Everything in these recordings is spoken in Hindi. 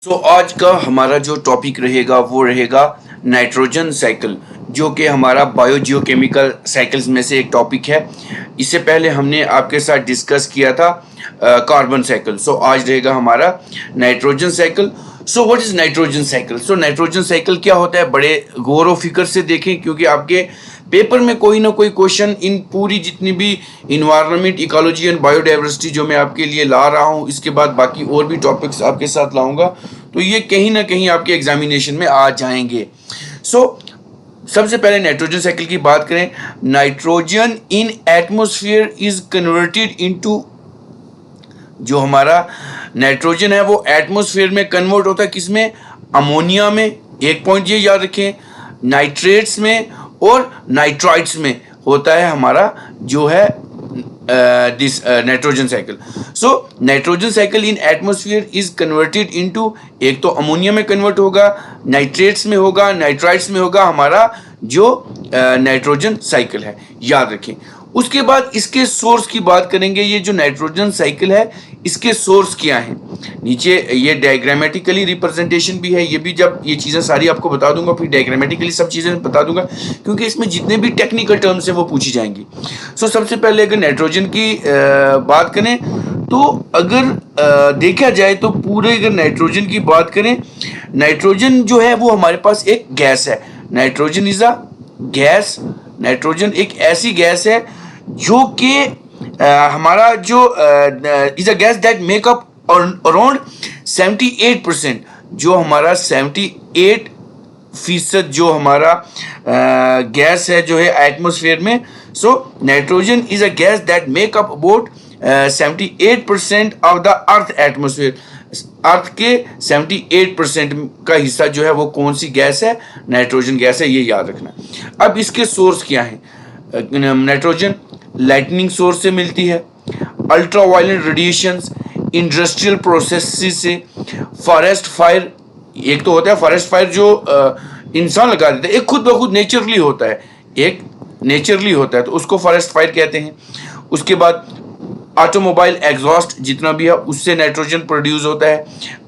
आज का हमारा जो टॉपिक रहेगा वो रहेगा नाइट्रोजन साइकिल, जो कि हमारा बायोजियोकेमिकल साइकिल्स में से एक टॉपिक है। इससे पहले हमने आपके साथ डिस्कस किया था कार्बन साइकिल। आज रहेगा हमारा nitrogen cycle. What is nitrogen cycle? Nitrogen cycle क्या होता है, बड़े गौर व फिक्र से देखें, क्योंकि आपके पेपर में कोई ना कोई क्वेश्चन इन पूरी जितनी भी इन्वायरमेंट, इकोलॉजी एंड बायोडाइवर्सिटी जो मैं आपके लिए ला रहा हूँ, इसके बाद बाकी और भी टॉपिक्स आपके साथ लाऊंगा, तो ये कहीं ना कहीं आपके एग्जामिनेशन में आ जाएंगे। सबसे पहले नाइट्रोजन साइकिल की बात करें। Nitrogen in atmosphere is converted into, जो हमारा नाइट्रोजन है वो एटमॉस्फेयर में कन्वर्ट होता है किसमें? अमोनिया में। एक पॉइंट ये याद रखें, नाइट्रेट्स में और नाइट्राइट्स में होता है हमारा जो है this nitrogen cycle. Nitrogen cycle in atmosphere is converted into, एक तो अमोनिया में कन्वर्ट होगा, नाइट्रेट्स में होगा, नाइट्राइट्स में होगा हमारा जो नाइट्रोजन साइकिल है, याद रखें। उसके बाद इसके सोर्स की बात करेंगे। ये जो नाइट्रोजन साइकिल है इसके सोर्स क्या हैं, नीचे ये डायग्रामेटिकली रिप्रेजेंटेशन भी है, ये भी जब ये चीज़ें सारी आपको बता दूंगा, फिर डायग्रामेटिकली सब चीज़ें बता दूंगा, क्योंकि इसमें जितने भी टेक्निकल टर्म्स हैं वो पूछी जाएंगी। सबसे पहले अगर नाइट्रोजन की बात करें तो अगर देखा जाए तो पूरे अगर नाइट्रोजन की बात करें, नाइट्रोजन जो है वो हमारे पास एक गैस है। Nitrogen is a gas. Nitrogen एक ऐसी गैस है जो कि हमारा जो is a gas that make up around 78%, जो हमारा 78% जो हमारा गैस है जो है एटमॉस्फेयर में। Nitrogen is a gas that make up about 78% of the earth atmosphere. Earth के 78% का हिस्सा जो है वो कौन सी गैस है? नाइट्रोजन गैस है, ये याद रखना। अब इसके सोर्स क्या है? नाइट्रोजन लाइटनिंग सोर्स से मिलती है, अल्ट्रावायलेट रेडिएशंस, इंडस्ट्रियल प्रोसेस से, फॉरेस्ट फायर। एक तो होता है फॉरेस्ट फायर जो इंसान लगा देता है, एक खुद ब खुद नेचुरली होता है, एक नेचुरली होता है तो उसको फॉरेस्ट फायर कहते हैं। उसके बाद ऑटोमोबाइल एग्जॉस्ट जितना भी है उससे नाइट्रोजन प्रोड्यूस होता है,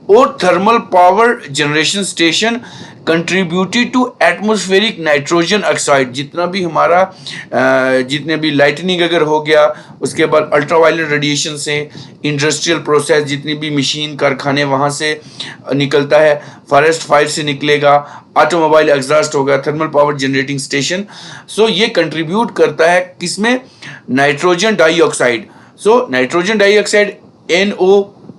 और thermal power generation station contributed to atmospheric nitrogen oxide. जितना भी हमारा जितने भी लाइटनिंग अगर हो गया, उसके बाद अल्ट्रावायलेट रेडिएशन से, इंडस्ट्रियल प्रोसेस जितनी भी मशीन कारखाने वहाँ से निकलता है, फॉरेस्ट फायर से निकलेगा, ऑटोमोबाइल एग्जॉस्ट होगा, थर्मल पावर जनरेटिंग स्टेशन। ये कंट्रीब्यूट करता है किसमें? Nitrogen dioxide. Nitrogen dioxide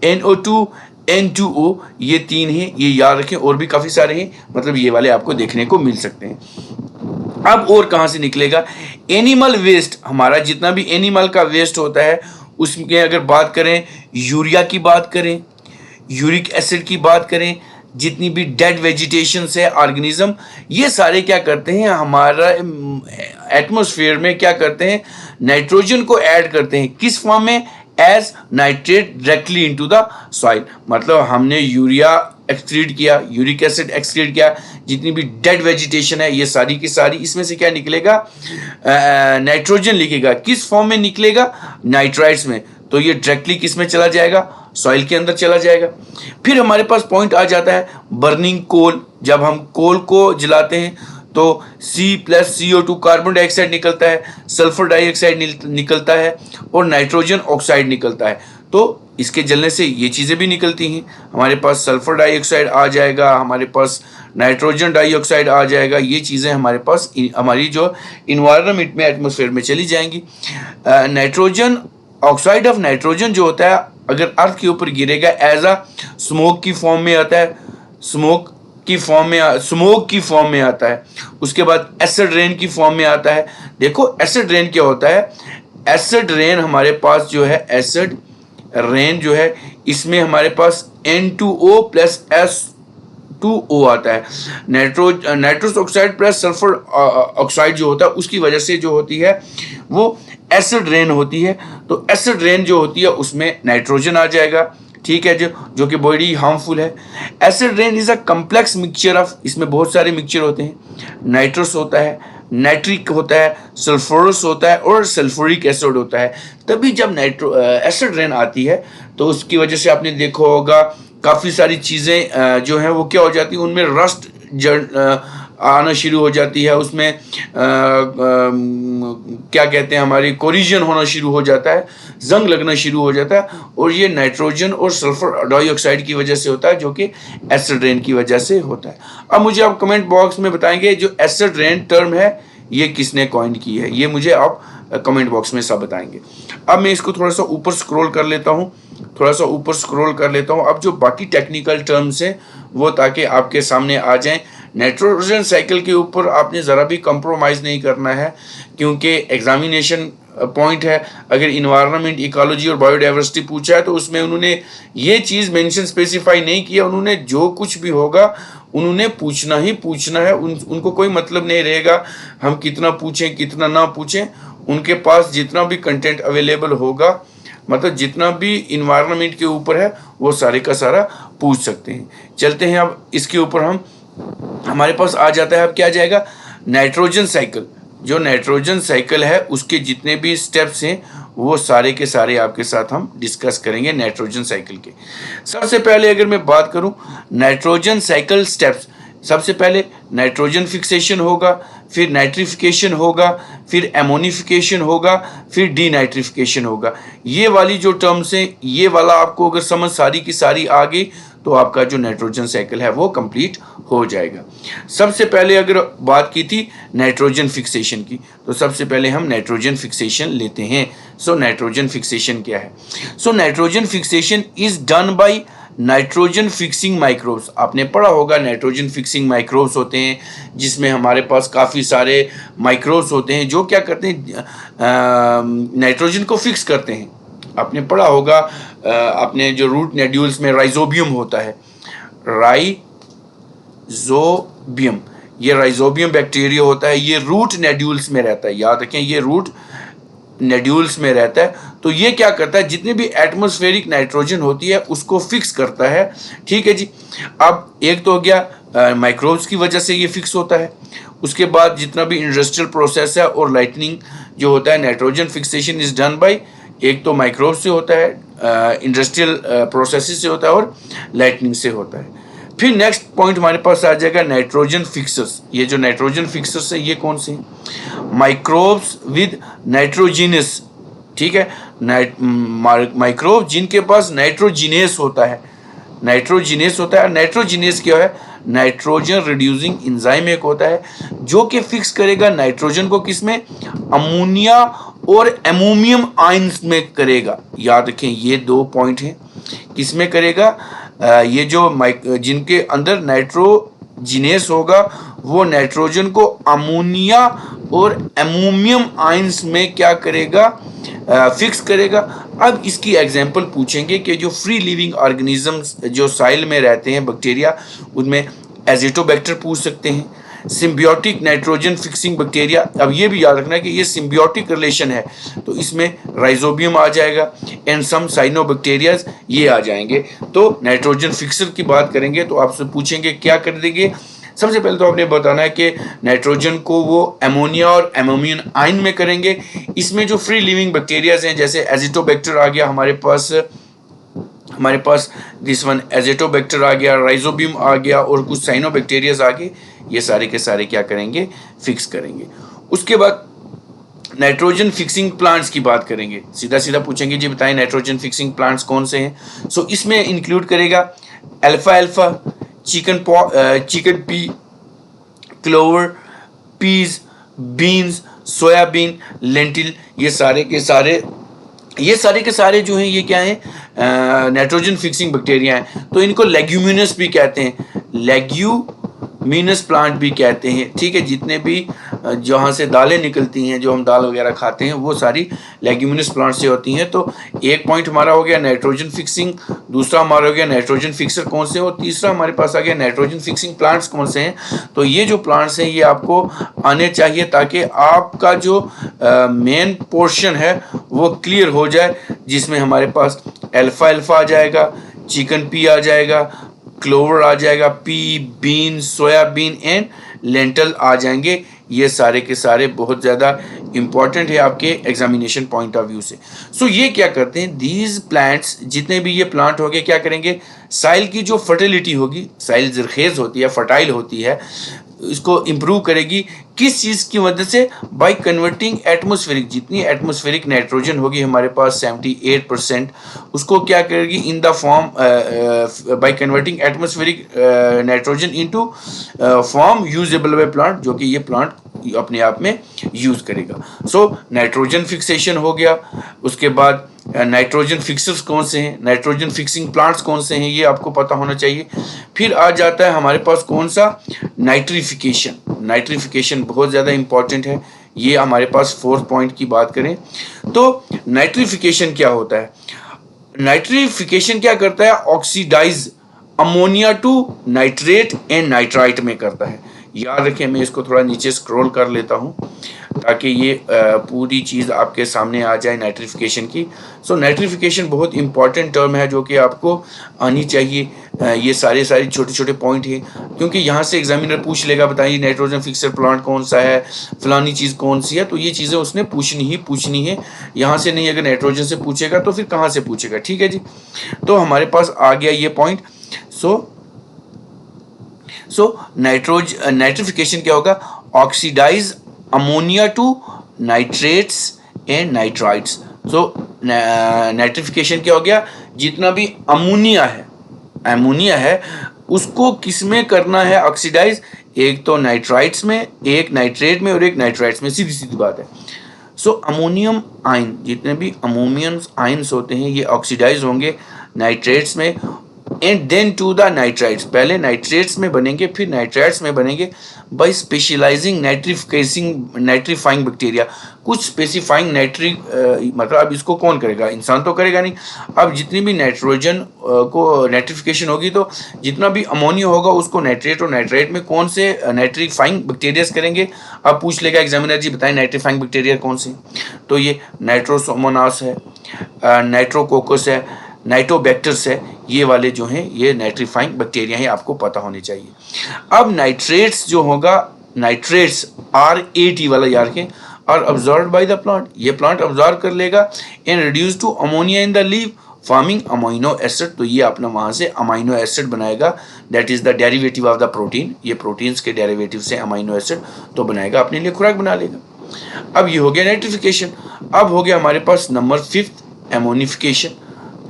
NO2 N2O, ये तीन हैं, ये याद रखें। और भी काफ़ी सारे हैं, मतलब ये वाले आपको देखने को मिल सकते हैं। अब और कहाँ से निकलेगा? एनिमल वेस्ट, हमारा जितना भी एनिमल का वेस्ट होता है उसमें अगर बात करें, यूरिया की बात करें, यूरिक एसिड की बात करें, जितनी भी डेड वेजिटेशन है ऑर्गेनिज्म, ये सारे क्या करते हैं हमारा एटमॉस्फेयर में, क्या करते हैं? नाइट्रोजन को ऐड करते हैं। किस फॉर्म में? As nitrate directly into the soil. मतलब हमने यूरिया एक्सक्रीट किया, यूरिक एसिड एक्सक्रीट किया, जितनी भी डेड वेजिटेशन है ये सारी की सारी, इसमें से क्या निकलेगा? नाइट्रोजन लिखेगा। किस फॉर्म में निकलेगा? नाइट्राइट्स में। तो ये डायरेक्टली किस में चला जाएगा? सॉइल के अंदर चला जाएगा। फिर हमारे पास पॉइंट आ जाता है बर्निंग कोल। जब हम कोल को जलाते हैं तो C+CO2 कार्बन डाइऑक्साइड निकलता है, सल्फर डाइऑक्साइड निकलता है, और नाइट्रोजन ऑक्साइड निकलता है। तो इसके जलने से ये चीज़ें भी निकलती हैं। हमारे पास सल्फर डाइऑक्साइड आ जाएगा, हमारे पास नाइट्रोजन डाइऑक्साइड आ जाएगा। ये चीज़ें हमारे पास हमारी जो इन्वायरमेंट में, एटमॉस्फेयर में चली जाएंगी। नाइट्रोजन ऑक्साइड ऑफ नाइट्रोजन जो होता है अगर अर्थ के ऊपर गिरेगा एज अ स्मोक की फॉर्म में आता है, स्मोक की फॉर्म में आता है। उसके बाद एसिड रेन की फॉर्म में आता है। देखो एसिड रेन क्या होता है? एसिड रेन हमारे पास जो है, एसिड रेन जो है, इसमें हमारे पास N2O प्लस S2O आता है। Nitrous oxide plus sulphur oxide जो होता है उसकी वजह से जो होती है वो एसिड रेन होती है। तो एसिड रेन जो होती है उसमें नाइट्रोजन आ जाएगा, ठीक है, जो कि बड़ी हार्मफुल है। Acid rain is a complex mixture of, इसमें बहुत सारे मिक्सचर होते हैं। नाइट्रस होता है, नाइट्रिक होता है, सल्फरस होता है और सल्फ्यूरिक एसिड होता है। तभी जब एसिड रेन आती है तो उसकी वजह से आपने देखा होगा काफ़ी सारी चीज़ें जो हैं वो क्या हो जाती हैं, उनमें रस्ट आना शुरू हो जाती है, उसमें क्या कहते हैं, हमारी कोरिजन होना शुरू हो जाता है, जंग लगना शुरू हो जाता है, और ये नाइट्रोजन और सल्फर डाइऑक्साइड की वजह से होता है, जो कि एसिड रेन की वजह से होता है। अब मुझे आप कमेंट बॉक्स में बताएंगे जो एसिड रेन टर्म है ये किसने कॉइन की है, ये मुझे आप कमेंट बॉक्स में सब बताएंगे। अब मैं इसको थोड़ा सा ऊपर स्क्रॉल कर लेता हूँ, अब जो बाकी टेक्निकल टर्म्स हैं वो ताकि आपके सामने आ जाएं। नाइट्रोजन साइकिल के ऊपर आपने ज़रा भी कंप्रोमाइज़ नहीं करना है, क्योंकि एग्जामिनेशन पॉइंट है। अगर इन्वायरमेंट, इकोलॉजी और बायोडाइवर्सिटी पूछा है तो उसमें उन्होंने ये चीज़ मेंशन स्पेसिफाई नहीं किया, उन्होंने जो कुछ भी होगा उन्होंने पूछना ही पूछना है। उनको कोई मतलब नहीं रहेगा हम कितना पूछें कितना ना पूछें, उनके पास जितना भी कंटेंट अवेलेबल होगा, मतलब जितना भी इन्वायरमेंट के ऊपर है वो सारे का सारा पूछ सकते हैं। चलते हैं अब इसके ऊपर हमारे पास आ जाता है, अब क्या जाएगा, नाइट्रोजन साइकिल। जो नाइट्रोजन साइकिल है उसके जितने भी स्टेप्स हैं वो सारे के सारे आपके साथ हम डिस्कस करेंगे नाइट्रोजन साइकिल के। सबसे पहले अगर मैं बात करूं नाइट्रोजन साइकिल स्टेप्स, सबसे पहले नाइट्रोजन फिक्सेशन होगा, फिर नाइट्रिफिकेशन होगा, फिर एमोनिफिकेशन होगा, फिर डीनाइट्रिफिकेशन होगा। ये वाली जो टर्म्स हैं, ये वाला आपको अगर समझ सारी की सारी आ गई तो आपका जो नाइट्रोजन साइकिल है वो कंप्लीट हो जाएगा। सबसे पहले अगर बात की थी नाइट्रोजन फिक्सेशन की, तो सबसे पहले हम नाइट्रोजन फिक्सेशन लेते हैं। सो नाइट्रोजन फिक्सेशन क्या है? So nitrogen fixation is done by nitrogen fixing microbes. आपने पढ़ा होगा नाइट्रोजन फिक्सिंग माइक्रोब्स होते हैं, जिसमें हमारे पास काफ़ी सारे माइक्रोब्स होते हैं जो क्या करते हैं, नाइट्रोजन को फिक्स करते हैं। आपने पढ़ा होगा, आपने जो रूट नोड्यूल्स में राइजोबियम होता है, राइजोबियम, ये राइजोबियम बैक्टीरिया होता है, ये रूट नोड्यूल्स में रहता है। याद रखें ये रूट नोड्यूल्स में रहता है। तो ये क्या करता है, जितने भी एटमॉस्फेरिक नाइट्रोजन होती है उसको फिक्स करता है। ठीक है जी। अब एक तो हो गया माइक्रोब्स की वजह से ये फिक्स होता है। उसके बाद जितना भी इंडस्ट्रियल प्रोसेस है और लाइटनिंग जो होता है, nitrogen fixation is done by, एक तो माइक्रोब्स से होता है, इंडस्ट्रियल प्रोसेसेस से होता है और लाइटनिंग से होता है। फिर नेक्स्ट पॉइंट हमारे पास आ जाएगा नाइट्रोजन फिक्सर्स। ये जो नाइट्रोजन फिक्सर्स है ये कौन से हैं? Microbes with nitrogenous. ठीक है, माइक्रोब जिनके पास नाइट्रोजिनेस होता है, नाइट्रोजिनेस होता है। नाइट्रोजिनेस क्या है? नाइट्रोजन रिड्यूसिंग एंजाइम एक होता है जो कि फिक्स करेगा नाइट्रोजन को किसमें, अमोनिया और एमोनियम आयंस में करेगा। याद रखें ये दो पॉइंट हैं, किसमें करेगा, ये जो जिनके अंदर नाइट्रोजिनेस होगा वो नाइट्रोजन को अमोनिया और एमोनियम आयंस में क्या करेगा, फिक्स करेगा। अब इसकी एग्जांपल पूछेंगे कि जो फ्री लिविंग ऑर्गेनिजम्स जो साइल में रहते हैं बैक्टीरिया, उनमें एजिटोबैक्टर पूछ सकते हैं, सिम्बियोटिक नाइट्रोजन फिक्सिंग बैक्टीरिया। अब ये भी याद रखना है कि ये सिम्बियोटिक रिलेशन है, तो इसमें राइजोबियम आ जाएगा एंड सम साइनोबैक्टीरियाज ये आ जाएंगे। तो नाइट्रोजन फिक्सर की बात करेंगे तो आपसे पूछेंगे क्या कर देंगे। सबसे पहले तो आपने बताना है कि नाइट्रोजन को वो एमोनिया और एमोनियम आयन में करेंगे। इसमें जो फ्री लिविंग बैक्टीरियाज हैं जैसे एजिटोबैक्टर आ गया हमारे पास दिस वन एजिटोबैक्टर आ गया, राइजोबियम आ गया और कुछ साइनोबैक्टीरियाज आ गए, ये सारे के सारे क्या करेंगे, फिक्स करेंगे। उसके बाद नाइट्रोजन फिक्सिंग प्लांट्स की बात करेंगे। सीधा सीधा पूछेंगे जी बताएं नाइट्रोजन फिक्सिंग प्लांट्स कौन से हैं। सो इसमें इंक्लूड करेगा alpha, chickpea, clover, peas, beans, soybean, lentil, ये सारे के सारे जो हैं ये क्या हैं, नाइट्रोजन फिक्सिंग बैक्टीरिया हैं। तो इनको लेग्यूमिनस भी कहते हैं, लेग्यूमिनस प्लांट भी कहते हैं। ठीक है, जितने भी जहाँ से दालें निकलती हैं, जो हम दाल वगैरह खाते हैं, वो सारी लेग्यूमिनस प्लांट से होती हैं। तो एक पॉइंट हमारा हो गया नाइट्रोजन फिक्सिंग, दूसरा हमारा हो गया नाइट्रोजन फिक्सर कौन से, और तीसरा हमारे पास आ गया नाइट्रोजन फिक्सिंग प्लांट्स कौन से हैं। तो ये जो प्लांट्स हैं ये आपको आने चाहिए ताकि आपका जो मेन पोर्शन है वो क्लियर हो जाए, जिसमें हमारे पास अल्फा आ जाएगा, चिकन पी आ जाएगा, क्लोवर आ जाएगा, pea, bean, soybean and lentil आ जाएंगे। ये सारे के सारे बहुत ज़्यादा इंपॉर्टेंट है आपके एग्जामिनेशन पॉइंट ऑफ व्यू से। सो ये क्या करते हैं, दीज प्लांट्स, जितने भी ये प्लांट हो गए, क्या करेंगे, साइल की जो फर्टिलिटी होगी, साइल जरखेज़ होती है, फर्टाइल होती है, इसको इम्प्रूव करेगी। किस चीज़ की मदद से, बाय कन्वर्टिंग एटमोस्फेरिक, जितनी एटमोस्फेरिक नाइट्रोजन होगी हमारे पास 78%, उसको क्या करेगी, इन the form by converting atmospheric nitrogen into form usable by plant, जो कि ये प्लांट अपने आप में यूज करेगा। सो नाइट्रोजन फिक्सेशन हो गया। उसके बाद नाइट्रोजन फिक्सर्स कौन से हैं, नाइट्रोजन फिक्सिंग प्लांट्स कौन से हैं, ये आपको पता होना चाहिए। फिर आ जाता है हमारे पास कौन सा, नाइट्रिफिकेशन। नाइट्रिफिकेशन बहुत ज़्यादा इंपॉर्टेंट है। ये हमारे पास 4th पॉइंट की बात करें तो नाइट्रिफिकेशन क्या होता है, नाइट्रिफिकेशन क्या करता है, oxidise ammonia to nitrate and nitrite में करता है। याद रखें, मैं इसको थोड़ा नीचे स्क्रॉल कर लेता हूँ ताकि ये पूरी चीज़ आपके सामने आ जाए नाइट्रिफिकेशन की। सो नाइट्रिफिकेशन बहुत इंपॉर्टेंट टर्म है जो कि आपको आनी चाहिए। ये सारे छोटे छोटे पॉइंट हैं, क्योंकि यहाँ से एग्जामिनर पूछ लेगा, बताइए नाइट्रोजन फिक्सर प्लांट कौन सा है, फलानी चीज़ कौन सी है, तो ये चीज़ें उसने पूछनी है। यहाँ से नहीं, अगर नाइट्रोजन से पूछेगा तो फिर कहाँ से पूछेगा। ठीक है जी, तो हमारे पास आ गया ये पॉइंट। सो नाइट्रिफिकेशन क्या होगा, oxidise ammonia to nitrates and nitrites. So nitrification क्या हो गया, जितना भी अमोनिया है उसको किस में करना है ऑक्सीडाइज, एक तो नाइट्राइट्स में, एक नाइट्रेट में और एक नाइट्राइट्स में, सीधी सीधी बात है। सो अमोनियम आयन, जितने भी अमोनियम आयन्स होते हैं ये ऑक्सीडाइज होंगे नाइट्रेट्स में, and then to the nitrites, पहले नाइट्रेट्स में बनेंगे फिर नाइट्राइट्स में बनेंगे बाय स्पेशलाइजिंग नाइट्रीफाइंग बैक्टीरिया। कुछ स्पेसिफाइंग मतलब अब इसको कौन करेगा, इंसान तो करेगा नहीं। अब जितनी भी नाइट्रोजन को नाइट्रिफिकेशन होगी तो जितना भी अमोनिया होगा उसको नाइट्रेट और नाइट्राइट में कौन से नाइट्रीफाइंग बैक्टीरियाज करेंगे। अब पूछ लेगा एग्जामिनर, जी बताएं नाइट्रीफाइंग बैक्टीरिया कौन से, तो ये नाइट्रोसोमोनास है, नाइट्रोकोकस है, नाइट्रोबैक्टर्स है, ये वाले जो हैं ये नाइट्रीफाइंग बैक्टीरिया हैं, आपको पता होने चाहिए। अब नाइट्रेट्स जो होगा, नाइट्रेट्स RAT वाला याद रखें, are absorbed by the plant, ये प्लांट अब्जॉर्ब कर लेगा and reduce to ammonia in the leave forming amino acid, तो ये अपना वहाँ से अमाइनो एसिड बनाएगा, that is the derivative of the protein, ये प्रोटीन्स के डेरिवेटिव से अमाइनो एसिड तो बनाएगा, अपने लिए खुराक बना लेगा। अब ये हो गया नाइट्रिफिकेशन। अब हो गया हमारे पास नंबर 5 एमोनिफिकेशन।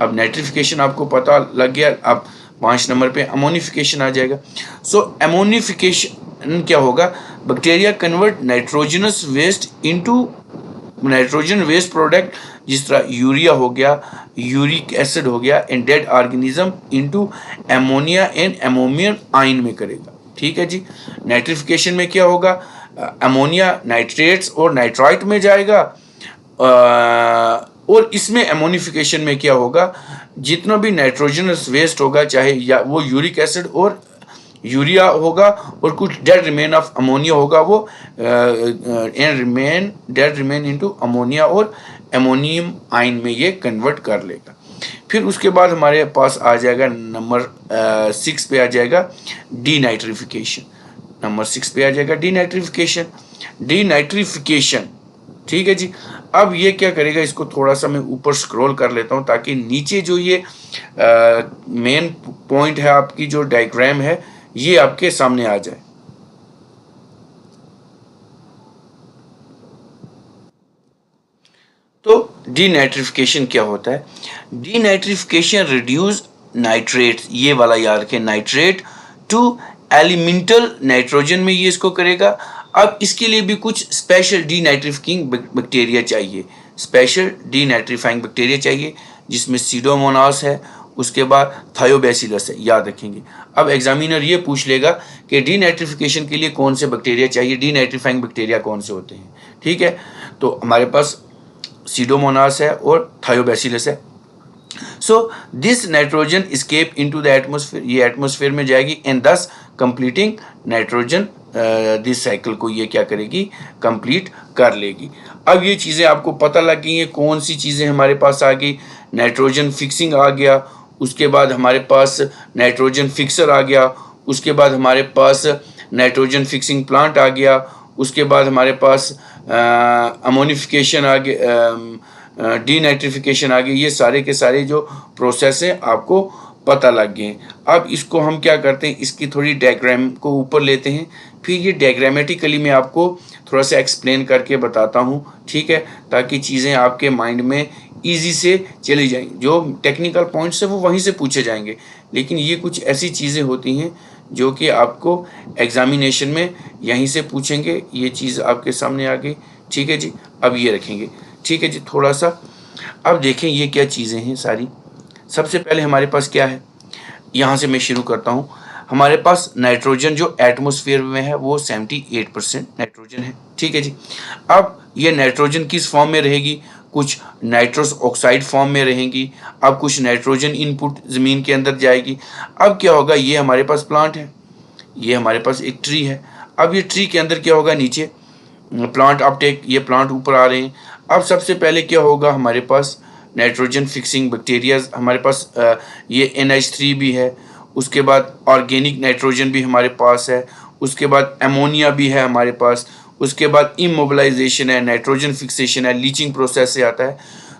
अब नाइट्रिफिकेशन आपको पता लग गया, अब 5 नंबर पे अमोनिफिकेशन आ जाएगा। सो एमोनिफिकेशन क्या होगा, bacteria convert nitrogenous waste into nitrogen waste product, जिस तरह यूरिया हो गया, यूरिक एसिड हो गया, and dead organism into ammonia and ammonium ion में करेगा। ठीक है जी, नाइट्रिफिकेशन में क्या होगा, अमोनिया नाइट्रेट्स और नाइट्राइट में जाएगा, और इसमें एमोनिफिकेशन में क्या होगा, जितना भी नाइट्रोजनस वेस्ट होगा, चाहे या वो यूरिक एसिड और यूरिया होगा और कुछ डेड रिमेन ऑफ अमोनिया होगा, वो डेड रिमेन इनटू अमोनिया और एमोनियम आयन में ये कन्वर्ट कर लेगा। फिर उसके बाद हमारे पास आ जाएगा नंबर 6 पे आ जाएगा डीनाइट्रिफिकेशन। नंबर 6 पे आ जाएगा डीनाइट्रिफिकेशन। ठीक है जी, अब ये क्या करेगा, इसको थोड़ा सा मैं ऊपर स्क्रॉल कर लेता हूँ ताकि नीचे जो ये मेन पॉइंट है, आपकी जो डायग्राम है ये आपके सामने आ जाए। तो डीनाइट्रिफिकेशन क्या होता है, डीनाइट्रिफिकेशन रिड्यूस नाइट्रेट, ये वाला याद रखें, नाइट्रेट टू एलिमेंटल नाइट्रोजन में ये इसको करेगा। अब इसके लिए भी कुछ स्पेशल डीनाइट्रिफाइंग बैक्टीरिया चाहिए, स्पेशल डीनाइट्रिफाइंग बैक्टीरिया चाहिए, जिसमें सीडोमोनास है, उसके बाद थायोबैसिलस है, याद रखेंगे। अब एग्जामिनर ये पूछ लेगा कि डीनाइट्रिफिकेशन के लिए कौन से बैक्टीरिया चाहिए, डीनाइट्रिफाइंग बैक्टीरिया कौन से होते हैं। ठीक है, तो हमारे पास सीडोमोनास है और थायोबैसिलस है। So this nitrogen escape into the atmosphere, ये एटमॉस्फेयर में जाएगी, एंड दस कंप्लीटिंग नाइट्रोजन दिस साइकिल को ये क्या करेगी, कंप्लीट कर लेगी। अब ये चीज़ें आपको पता लग गई हैं, कौन सी चीज़ें हमारे पास आ गई, नाइट्रोजन फिक्सिंग आ गया, उसके बाद हमारे पास नाइट्रोजन फिक्सर आ गया, उसके बाद हमारे पास नाइट्रोजन फिक्सिंग प्लांट आ गया, उसके बाद हमारे पास अमोनिफिकेशन आ गए, डीनाइट्रिफिकेशन आ गई। ये सारे के सारे जो प्रोसेस हैं आपको पता लग गए। अब इसको हम क्या करते हैं, इसकी थोड़ी डायग्राम को ऊपर लेते हैं, फिर ये डायग्रामेटिकली मैं आपको थोड़ा सा एक्सप्लेन करके बताता हूँ, ठीक है, ताकि चीज़ें आपके माइंड में ईजी से चली जाएँ। जो टेक्निकल पॉइंट्स है वो वहीं से पूछे जाएंगे, लेकिन ये कुछ ऐसी चीज़ें होती हैं जो कि आपको एग्जामिनेशन में यहीं से पूछेंगे। ये चीज़ आपके सामने आ गई, ठीक है जी। अब ये रखेंगे, ठीक है जी, थोड़ा सा। अब देखें ये क्या चीज़ें हैं सारी। सबसे पहले हमारे पास क्या है, यहाँ से मैं शुरू करता हूँ। हमारे पास नाइट्रोजन जो एटमॉस्फेयर में है वो 78% नाइट्रोजन है, ठीक है जी। अब ये नाइट्रोजन किस फॉर्म में रहेगी, कुछ नाइट्रस ऑक्साइड फॉर्म में रहेंगी। अब कुछ नाइट्रोजन इनपुट ज़मीन के अंदर जाएगी। अब क्या होगा, ये हमारे पास प्लांट है, ये हमारे पास एक ट्री है। अब ये ट्री के अंदर क्या होगा, नीचे प्लांट अपटेक, ये प्लांट ऊपर आ रहे हैं। अब सबसे पहले क्या होगा, हमारे पास नाइट्रोजन फिक्सिंग बैक्टीरियाज, हमारे पास ये NH3 भी है। उसके बाद ऑर्गेनिक नाइट्रोजन भी हमारे पास है। उसके बाद अमोनिया भी है हमारे पास। उसके बाद इमोबिलाइजेशन है, नाइट्रोजन फिक्सेशन है, लीचिंग प्रोसेस से आता है।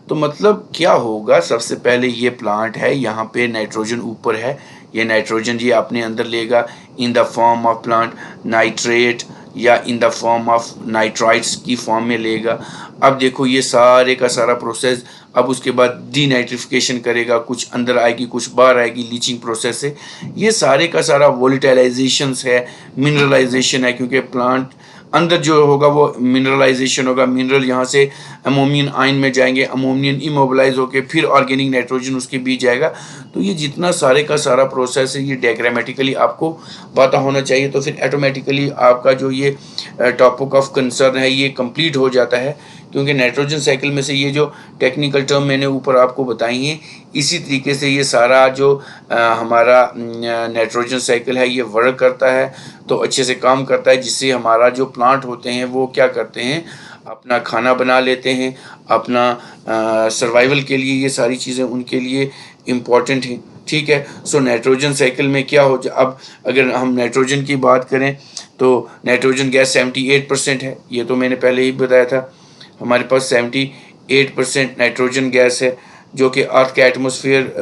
तो मतलब क्या होगा, सबसे पहले ये प्लांट है, यहाँ पे नाइट्रोजन ऊपर है, ये नाइट्रोजन ये अपने अंदर लेगा in the form of plant nitrate या in the form of nitrites की फॉर्म में लेगा। अब देखो ये सारे का सारा प्रोसेस, अब उसके बाद डीनाइट्रिफिकेशन करेगा, कुछ अंदर आएगी कुछ बाहर आएगी, लीचिंग प्रोसेस है। ये सारे का सारा वोलेटाइलाइजेशन है, मिनरलाइजेशन है, क्योंकि प्लांट अंदर जो होगा वो मिनरलाइजेशन होगा। मिनरल यहाँ से अमोनियम आयन में जाएंगे, अमोनियम इमोबिलाइज होकर फिर ऑर्गेनिक नाइट्रोजन उसके बीच जाएगा। तो ये जितना सारे का सारा प्रोसेस है ये डायग्रामेटिकली आपको पता होना चाहिए, तो फिर ऑटोमेटिकली आपका जो ये टॉपिक ऑफ कंसर्न है ये कंप्लीट हो जाता है। क्योंकि नाइट्रोजन साइकिल में से ये जो टेक्निकल टर्म मैंने ऊपर आपको बताई हैं, इसी तरीके से ये सारा जो हमारा नाइट्रोजन साइकिल है ये वर्क करता है, तो अच्छे से काम करता है, जिससे हमारा जो प्लांट होते हैं वो क्या करते हैं, अपना खाना बना लेते हैं, अपना सर्वाइवल के लिए ये सारी चीज़ें उनके लिए इम्पॉर्टेंट हैं, ठीक है। सो नाइट्रोजन साइकिल में क्या हो अब अगर हम नाइट्रोजन की बात करें तो नाइट्रोजन गैस 78% है, ये तो मैंने पहले ही बताया था। हमारे पास 78% नाइट्रोजन गैस है जो कि अर्थ के एटमॉस्फेयर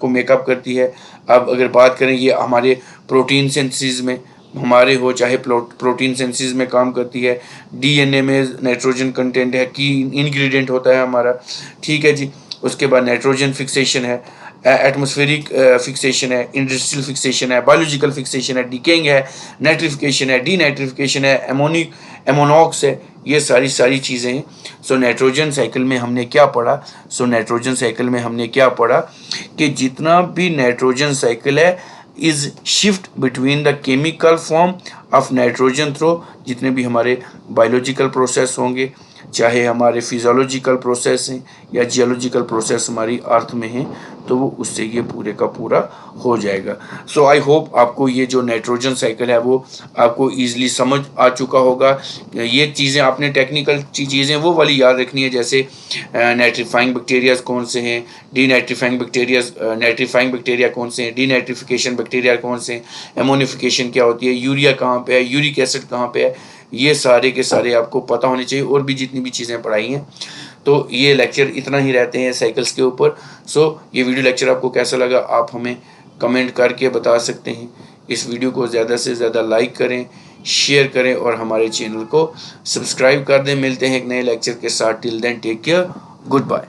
को मेकअप करती है। अब अगर बात करें ये हमारे प्रोटीन सिंथेसिस में हमारे हो, चाहे प्रोटीन सिंथेसिस में काम करती है। DNA में नाइट्रोजन कंटेंट है, की इंग्रेडिएंट होता है हमारा, ठीक है जी। उसके बाद नाइट्रोजन फिक्सेशन है, एटमॉस्फेरिक फिक्सेशन है, इंडस्ट्रियल फिक्सेशन है, बायोलॉजिकल फिक्सेशन है, डिकेइंग है, नाइट्रिफिकेशन है, डीनाइट्रिफिकेशन है, एमोनॉक्स है, ये सारी चीज़ें हैं। सो नाइट्रोजन साइकिल में हमने क्या पढ़ा, नाइट्रोजन साइकिल में हमने क्या पढ़ा कि जितना भी नाइट्रोजन साइकिल है is shift between the chemical form of nitrogen through, जितने भी हमारे बायोलॉजिकल प्रोसेस होंगे, चाहे हमारे फिजियोलॉजिकल प्रोसेस हैं या जियोलॉजिकल प्रोसेस हमारी अर्थ में हैं, तो वो उससे ये पूरे का पूरा हो जाएगा। सो आई होप आपको ये जो नाइट्रोजन साइकिल है वो आपको ईजिली समझ आ चुका होगा। ये चीज़ें आपने टेक्निकल चीज़ें वो वाली याद रखनी है, जैसे नाइट्रीफाइंग बैक्टीरियाज कौन से हैं, डीनाइट्रीफाइंग बैक्टीरियाज, नाइट्रीफाइंग बैक्टीरिया कौन से हैं, डीनाइट्रिफिकेशन बैक्टीरिया कौन से हैं, एमोनिफिकेशन क्या होती है, यूरिया कहाँ पे है, यूरिक एसिड कहाँ पे है, ये सारे के सारे आपको पता होने चाहिए। और भी जितनी भी चीज़ें पढ़ाई हैं, तो ये लेक्चर इतना ही रहते हैं साइकिल्स के ऊपर। ये वीडियो लेक्चर आपको कैसा लगा आप हमें कमेंट करके बता सकते हैं। इस वीडियो को ज़्यादा से ज़्यादा लाइक करें, शेयर करें और हमारे चैनल को सब्सक्राइब कर दें। मिलते हैं एक नए लेक्चर के साथ। Till then take care, good bye.